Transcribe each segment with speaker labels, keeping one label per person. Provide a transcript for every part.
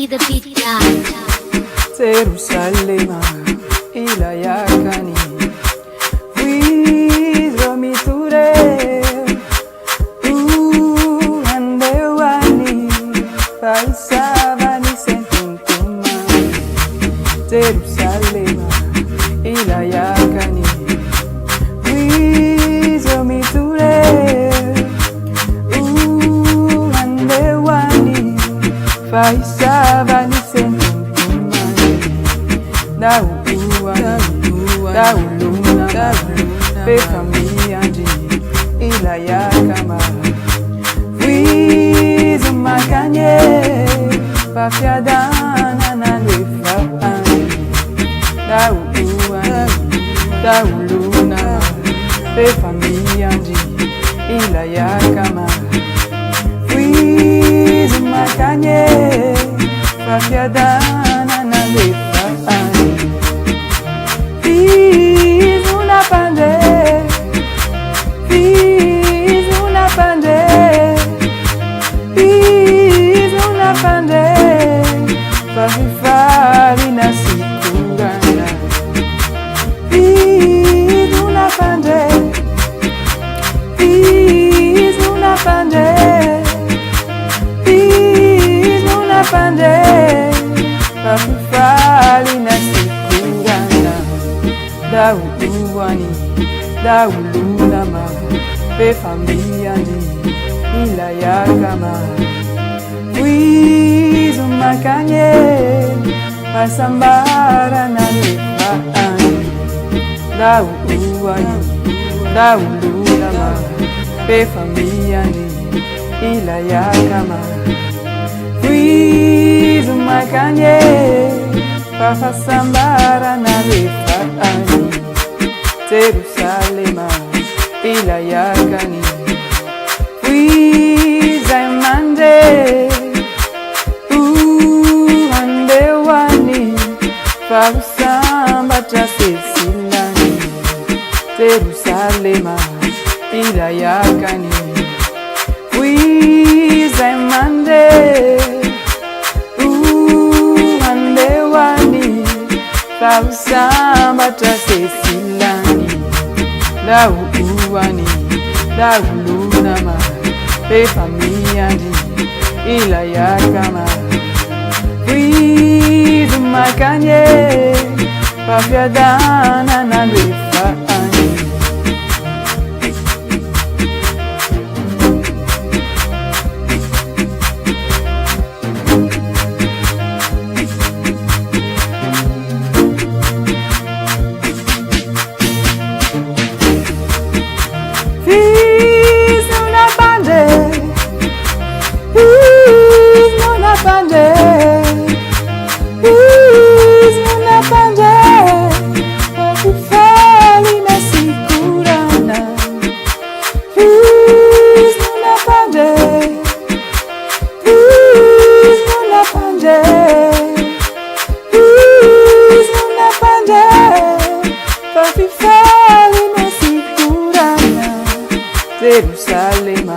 Speaker 1: Fatty the beat guy.
Speaker 2: Jerusalem ilayakani wizo miture andewani paisavani sentuntuma Jerusalem ilayakani wizo miture andewani paisavani sentuntuma Dauluna Pepa miandi ilayakama Wizu makanye Pafiadana na lefaani Dauluna Pepa miandi ilayakama Wizu makanye Pafiadana na lefaani Fiz una pande Fahifari na sikurana Fiz una pande Fahifari na sikurana Dauluna ma pe familia ni ilayakama Wizu makanye pasambara na lefaani Dauluna ma pe familia ni ilayakama Wizu makanye pasambara na lefaani Jerusalem ilayakani Wizaimande andewani Fausamba chasesilani Jerusalem ilayakani Wizaimande andewani Fausamba chasesilani Dauluna ma pe familiandi ilayakama Wizu makanye Pafiadana na lefaani Jerusalem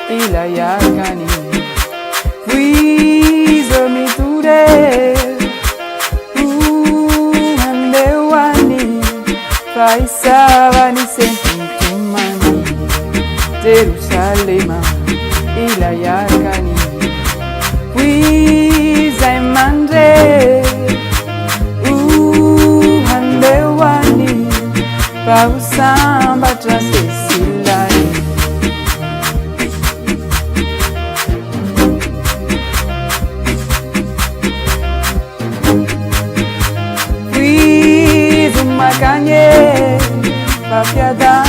Speaker 2: ilayakani Wizo miture andewani Paisavani sentutumani Jerusalem ilayakani Wizaimande andewani Pausamba chasesilani Wizu makanye Pafiada